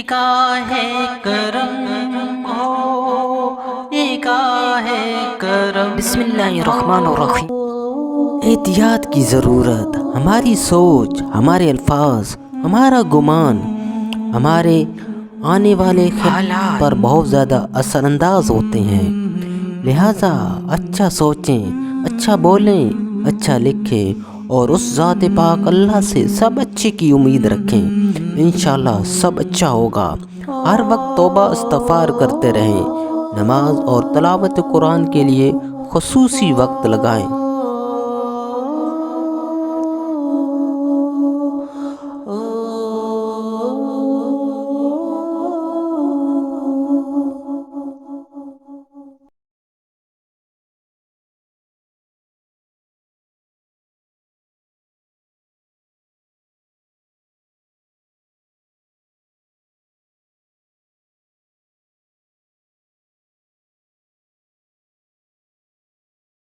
نگاہ کرم ہو، نگاہ کرم۔ بسم اللہ الرحمن الرحیم۔ احتیاط کی ضرورت، ہماری سوچ، ہمارے الفاظ، ہمارا گمان ہمارے آنے والے حالات پر بہت زیادہ اثر انداز ہوتے ہیں، لہٰذا اچھا سوچیں، اچھا بولیں، اچھا لکھیں اور اس ذات پاک اللہ سے سب اچھے کی امید رکھیں۔ انشاءاللہ سب اچھا ہوگا۔ ہر وقت توبہ استغفار کرتے رہیں، نماز اور تلاوت قرآن کے لیے خصوصی وقت لگائیں۔